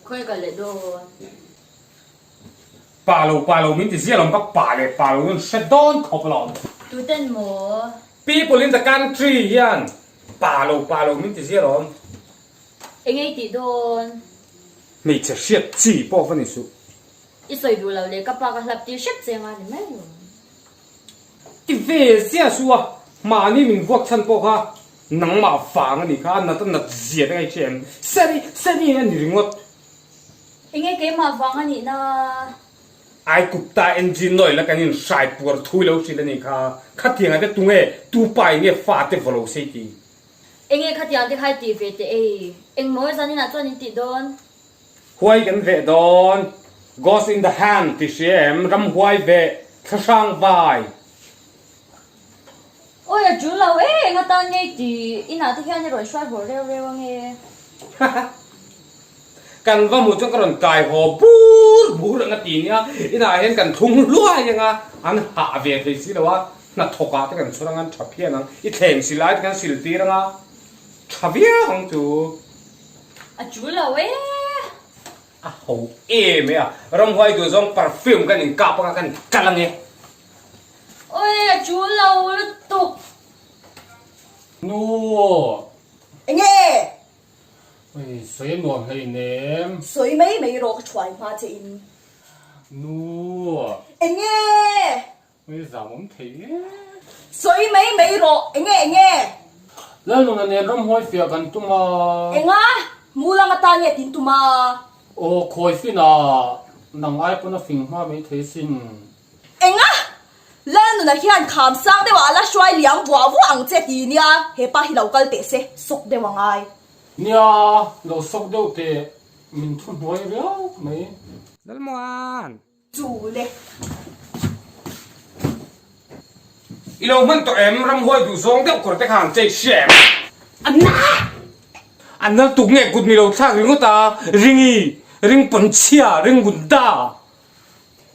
khơi cả lệ đồ bà lô mình thì riêng làm bác bà lô mình sẽ đón khóc lòng tu tên mồ people in the country yan bà lô mình thì riêng làm anh ấy thì đồn mình sẽ siết chỉ bộ phận số ít rồi đủ lâu để các bà các lập tiêu xếp xem mà thì mấy rồi thì về xe xua mà ni mình vóc chân bộ ha nắng mà phẳng anh khá nó tên là diệt cái chuyện sẽ đi anh đi ngót anh ấy cái mà vắng anh ấy na ai cụp ta engine nói là cái nhìn sai bùa thui lâu xí lên khá khát tiếng anh tung nghe tu bài nghe phá te vào xe đi anh ấy khát tiếng thì hai tỷ về thì anh mới ra nên là cho nên tỷ đồn huay cái về đón goes in the hand thì xem ram huay về khá sang vai ôi là chú lâu ấy anh ta nghe thì in nào thì khi anh rồi xoay hồ rêu rêu ngheกันว่าหมดจังกระดกายหัวบูรงั้นตีเนี่ยอีน่าเห็นกันทุ่งลอยยังไงอันหาเวทีสิแล้วว่านัดทกาที่กันสุดงั้นชับเพี้ยนังอีเทงสิไลท์กันสิลตีนังอ่ะชับเพี้ยของจูà chú lâu ấyอ่ะโหเอ๋ไหมอ่ะรำไว้ดูจงปาร์ฟิวกันอีกกับกันกันลังเงี้ย ôi là chú lâu nó tục นู่ anh nghe เฮ้ยสวยหนวมให้เนม 水美美落傳花錢 นู่ anh nghe เฮ้ยสามผมถี 水美美落anh nghe anh nghe แล้วหนูเนี่ยร่ำห้อยเฟียกันตุ้มา anh á mua lang ta nghe tin tụi mà โอ้คอยสินะนางไอ้ปุ่นฟิงมาไม่เทสิน anh á lên nó hiện khám sang để vào là xoay liang bùa vũ ăn chết đi nha hệ ba hi lâu cái tệ se sốc để vào ngay เนี่ยเราสกเดียวเตะมินทุนห้อยแล้วไหม นั่นมัน chủ lệ อีโลมันตัวเอ็มรำไว้ดูจงเดี๋ยวกดไปห่างใจเสียมอันนั้นตุกเนี่ยกุดมีเราท่าริงก็ตาริงปนเชียริงกุดดา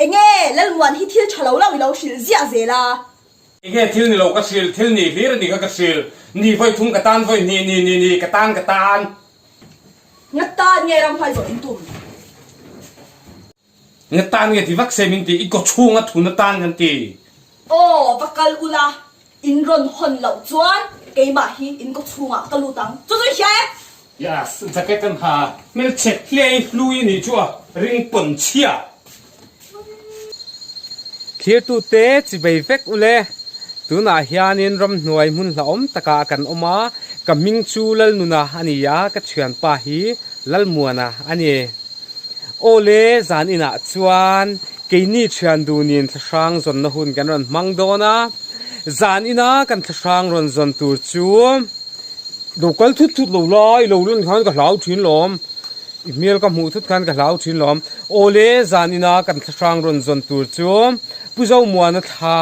anh nghe lên ngoan hi thiêu chả lâu lâu lâu xịt dịa dễ la อีกแค่ทิลนี่เราก็สิลทิลนี่พี่นี่ก็สิลนี่ไฟทุ่งกระตานไฟนี่กระตานngắt ta nghe ram phai rồi tụm เนี่ยตานเนี่ยที่วักเซมินตีอีกก็ชูงอ่ะทุนตานกันตี ô bakal ula in ron hon lâu chuan cái mà hi in có chung à cái lú tăng cho tôi xem อย่าจะแค่กันหาไม่เช็ดเลยฟลุยนี่ชัวริงปนเชียเคลียร์ตูเตจิไปเฟกอุเล่ตัวน่าเฮียนินรำหน่วยมุนหลอมตะกากันออกมากับมิงจูลลนุนาอันนี้ยากับเชียนปาฮีลลมัวนะอันนี้โอเล่จานอินะชวนกินี่เชียนดูนินทช่างจนหุ่นกันรันมังโดนะจานอินะกันทช่างรันจนตูจูดูกันทุดๆลอยๆลุ่นขันกับเหลาทิ้นลมอีเมลกับหูทุดกันกับเหลาทิ้นลมโอเล่จานอินะกันทช่างรันจนตูจูผู้เจ้ามัวนะทา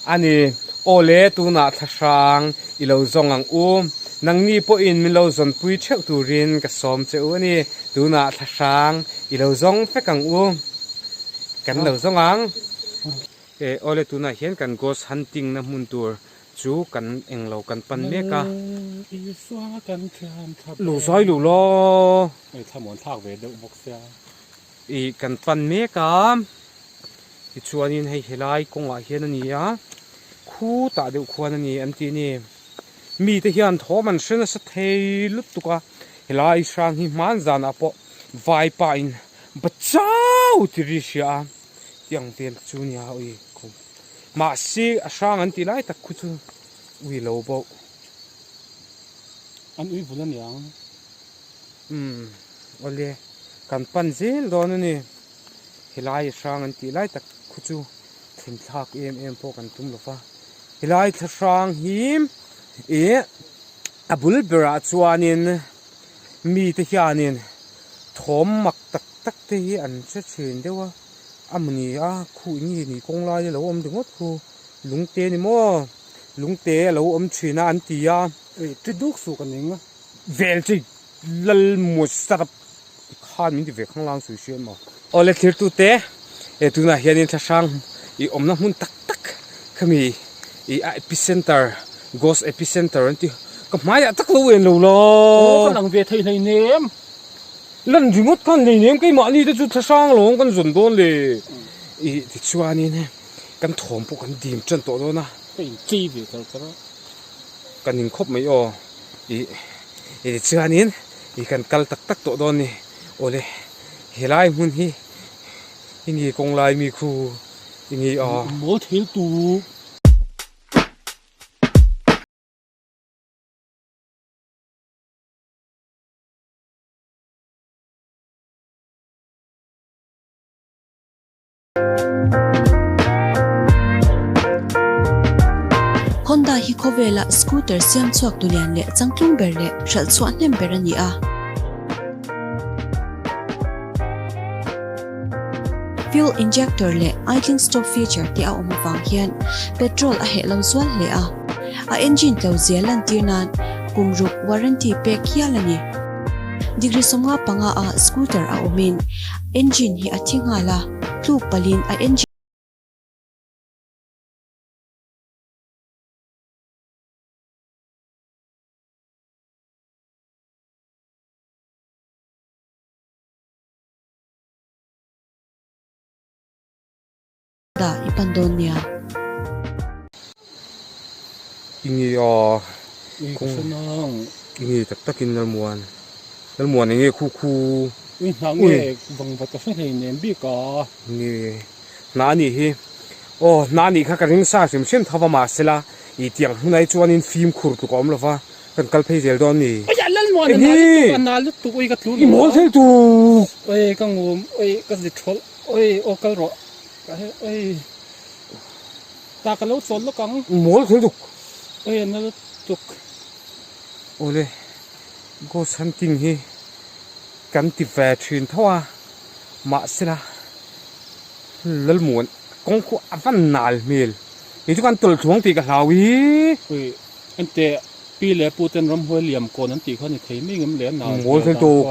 อันนี้โอเล่ตูน่าทช่างอีเหลาจงอังอูนังนี่พออินมิเหลาจนปุยเช่าตูรินกับสมเจ้าอันนี้ตูน่าทช่างอีเหลาจงเฟกังอูกันเหลาจงอังโอเล่ตูน่าเห็นกัน ghost hunting นะมุนตัวจูกันเอ็งเรากันปันเมกะ อีสวากันเทียนครับ หลูซอยหลูโล ไอ้ถ้าหมอนทากเวดบกเสีย อีกันปันเมกะอีชวนนินให้เฮลัยกงอาเฮียนนี่อะคู่ตาเดียวควรนี่อันที่นี่มีแต่เฮียนทอมันเส้นสะเทลุตุกะเฮลัยช่างหิมันจานะปะไวปายน์บัดเจ้าที่ริชยายังเตียนจูนี่เอาอีกมาสิอาช่างอันที่ไรตะคุจูวิโลโบ อันอุ้ยบุญนั่นยัง โอเล่กันปันเจลโดนนี่เฮลัยช่างอันที่ไรตะคุจูทิมทักพอกันตุ้มลฟ้าเฮลัยช่างหิมอบุลเบราชวานินมีแต่เฮียนินทอมมักตักเทียนเชิญเดียวว่าอามันนี่คู่นี่กงลายเราอมถึงวัดคู่ลุงเตนี่มั้งลุงเตเราอมชีน่าอันตีเอ้ยจะดูสู้กันยังอ่ะ เวลจีลลมุสตับข้ามีที่เวข้างล่างสุดเชี่ยมั้งโอเล่ทิร์ตูเตตัวน่ะเฮียนินช่างอีอมน้ำมันตักขมีอีเอพิเซนเตอร์ ghost epicenter อันที่ก็ไม่ตักรู้เองรู้หรอ โอ้กำลังเวทีในเนม lần thì mất con này ném cái mã đi cho chú sang luôn con dồn đôn lì ý thì chua anh nè con thòm bộ con điểm chân tổ đó na cái chi về cái đó con nhìn khóc mấy ô ý ý chua anh nè ý con cal tắc tắc tổ đó nè ô lê hi lai mun hi hi công lai mi khu hi bố thiếu tu Honda hi khovela scooter siam chuak tulian le changtlung ber le ral chuan nem ber ani a fuel injector le idling stop feature ti a omawang hian petrol a he lo zual le a engine lo zialan tirnan kumruk warranty pack hialani degree somnga panga a scooter a omin engine hi a thingala tluk palin a engine da ipandonia hi không nong hi tắc tắc in lal muan hi khu khu nang nghe vòng vật cái này ném bị cả hi na ni hi ô na ni kha ka ring sa sim sim thawa ma sela i tiang hunai chuan in film khur tu kom lova kan kal phei zel don ni ôi lần mà nó nál lúc tụi ôi cái tụi i mol thel tu ôi cái ngồm ôi cái gì thol ôi ô cái rõ ôi ta cái lỗ xôn lúc căng mol thel tu ôi nó tục ole go something hi kan ti ve thin thawa ma sela lal muan kong khu avan nal mil ni chu kan tul thuang ti ka hlawi ôi anh tệ pi lệ Putin ram hoi liam kon anh tì khăn thấy mấy ngắm lẽ nào mol thel tu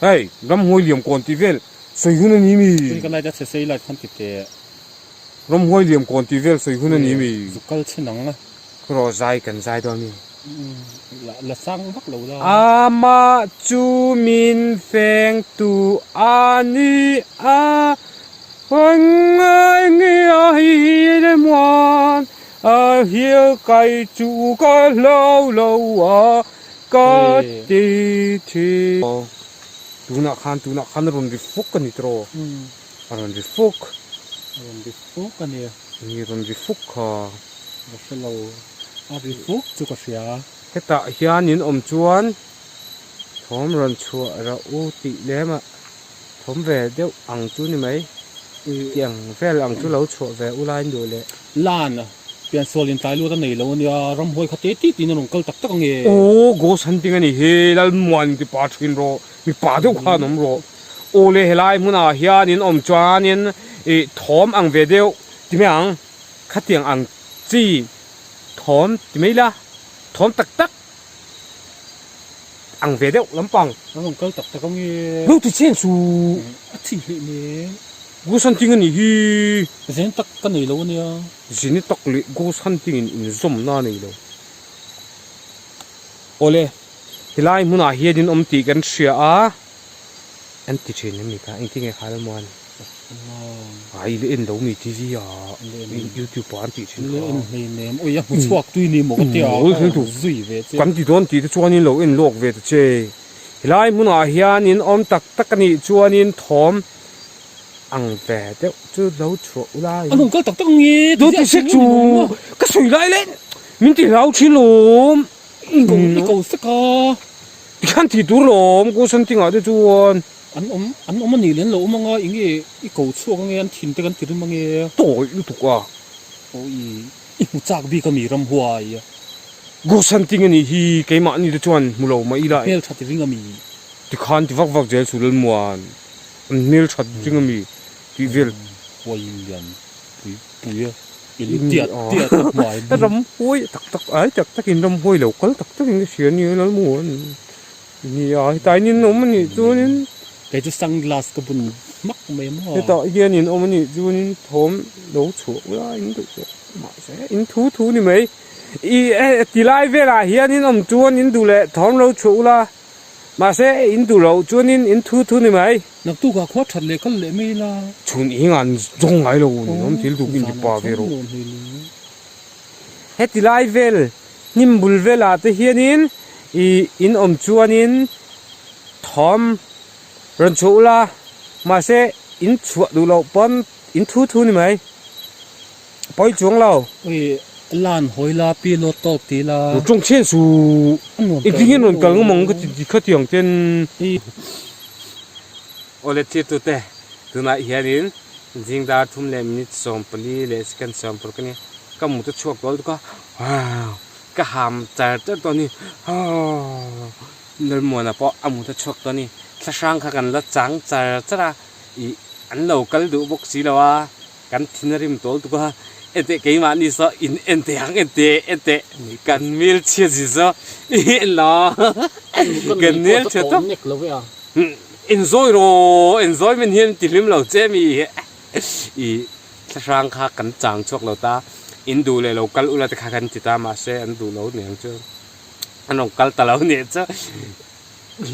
hey ram hoi liam kon ti vel soi hun ni mi cái này đã sẽ lại khăn tệ ram hoi liam kon ti vel soi hun ni mi dục cal trên nắng ro zai kan zai do mi là sang bắc lâu đó ama chu min feng tu ani a hong ai nghe hi de muan a hiu kai chu ka lâu lâu a ka ti ti tu na khan ron ri fuk kan nitro ron ri fuk đi phố cái này ni ron ri fuk kha nó sẽ lâu đi phố chú có xia heta hianin om chuan thom ron chua ra u ti lema thom ve deuh ang chu ni mai tiang vel ang chu lo chua ve u lain do le lan pian solin tai lu ta nei lo nia ram hoi khate ti tin nong kal tak tak nge o go santing ani he lal muan ti pa thin ro mi pa deuh kha nom ro o le helai muna hianin om chuanin thom ang ve deuh ti me ang khatiang ang chi thom ti mai la thom tak tak ang ve deuh lampang nong kal tak tak nge lo ti chen su chi le ne go santing ani hi zen tak ka nei lo nia zini tak le go santing in zom na nei lo ole hilai muna hiadin om ti kan ria a an ti chen mi ka ang tinge khal mon ai le en lo mi tv a youtube pa an ti chen le en nei nem oi ya mu chuak tui ni mo ka tia zui ve che kan ti don ti te chuanin lo en lok ve te che hilai muna hianin om tak tak ani chuanin thom ang ve deuh chu lo chu ulai nong kal tak tak nge do ti se chu ka sui lai len min ti lau chin lom i ko se ka ti khan ti tur lom go san tinga de chuan an om ni len lo manga inge i ko chuak nge an thin te kan tir mange toi lu tukwa oi i mu chak bi ka mi ram huai go san tinga ni hi ke ma ni de chuan mu lo mai lai pel that ringa mi ti khan ti vak vak jel su lel muan an nil that tinga mi ti vel oi lian pui in tiat mai ram hoi tak ai tak in ram hoi lo kal tak in sia ni lal muan ni ai tai nin nom ni chuanin cái chú sunglass cái bún mắc mềm hoa thế tạo hiền ông ấy dùng thôm đấu chuột ra in được mà sẽ in thú ni mấy i tỷ lai về là hiền ông chuan in đủ lệ thôm đấu chuột là มาเสอินดูเราจวนอินทูนี่ไหม นักตู้กับขวดถัดเลยก็เลยไม่ละ ชุนอิงอันจงไงเราน้ำทิลดูกินจิปาเวโรเฮติไลเวลนิมบุลเวลาเตเฮียนินอินอมจวนินทอมรันชูลามาเสอินชวดูเราปอนอินทูนี่ไหมปอยจวงเรา โอ้ยล้านหอยลาปีโลตอกตีลา จงเช่นสูอีกที่นนกันก็มองก็ติดขัดอย่างเช่นโอเลติตุเตตัวน่ะเฮียนินจริงดาทุ่มเลมินิตสองปลีเลสกันสองปลีกันนี่ก็มุดชกแล้วก็ว้าวก็หามใจตัวนี้เดินมัวนะเพราะอามุดชกตัวนี้ถ้าช่างกันแล้วจังใจจะละอีอันเราก็ดูบกสีแล้วว่ากันทินริมตัวตัวเอเตกี่มันนี่ซะอินเอเตหังเอเตกันมิลเชียสิซะอีล้อกันมิลเชียตัวenjoy มันเห็นติลิมเราเจมีอีถ้าช่างข้ากันจังชกเราตาอินดูเลยเรากัลอุลาตะข้ากันติดตามมาเสอันดูเราเนี่ยจ้ะอันเรากัลตะเราเนี่ยจ้ะ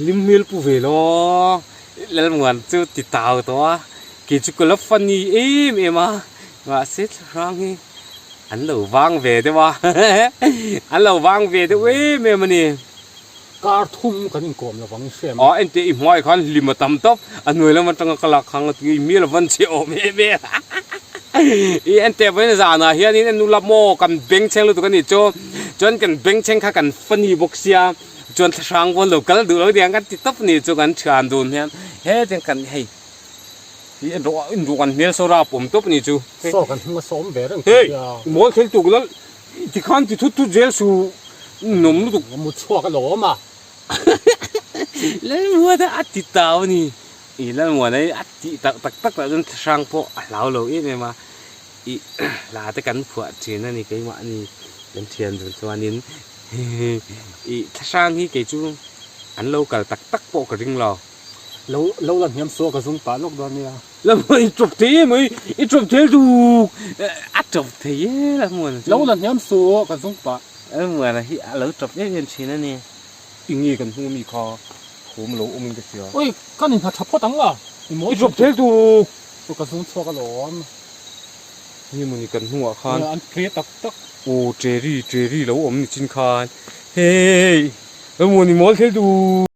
ลิมมิลปูเวโลแล้วเหมือนจู่ติดตาวตัวกิจกุลฟันนี่มาเสร็จช่างนี่อันเราวางเวเดว่าอันเราวางเวเดมันนี่การทุ่มกันกลมระวังเสียม อ๋อเอ็นตีอีหมอยคันลิมาตำต๊อบอันหน่วยแล้วมันตั้งกลักขังตีมีละวันเชียวเม่อีเอ็นตีเป็นจานะเฮียนี่นุลาโมกันเบงเชงluตุกันนี่จนกันเบงเชงข้ากันฟันยีบกเสียจนช่างวันเรากันดูเราเดียงกันติดต๊อบนี่จนกันเชื่อดูเนี่ยเฮ้จังกันเฮ้อีเอ็นดูกันเนี่ยโซราผมต๊อบนี่จู ซ้อกันทั้งซ้อมแบบนั้น เฮ้ยหมอเขียนตุกแล้วที่ขันที่ทุเจลสูหนุ่มลูก มุดชั่วกันหลอมา แล้วมัวแต่อัดติดตาวนี่อีแล้วมัวในอัดติตักจนช่างพวกเราเองมาอีลาแต่กันผัวเทียนนั่นนี่ไงมานี่เป็นเทียนตัวนี้อีถ้าช่างที่ไงจูอันเรากับตักโปกกระดิ่งเรา lâu lần nhắm xua cả dung phá lúc đó nè แล้วมันจบทีมั้ยอีจบทีดูอัดจบทีแล้วมัว lâu lần nhắm xua cả dung phá มัวนะที่เราจบยังเทียนนั่นนี่ อีงี้กันหูมีคอ ผมรู้มันก็เสีย โอ้ยก็นี่ถ้าทับพอตังล่ะอีหมอ อีจบทีดู ตัวกระสุนชั่วกันหลอม นี่มันกันหัวคาน อันเครียดตัก โอ้เจรี่แล้วผมจินคานเฮ้ยแล้วมัวนี่มอสให้ดู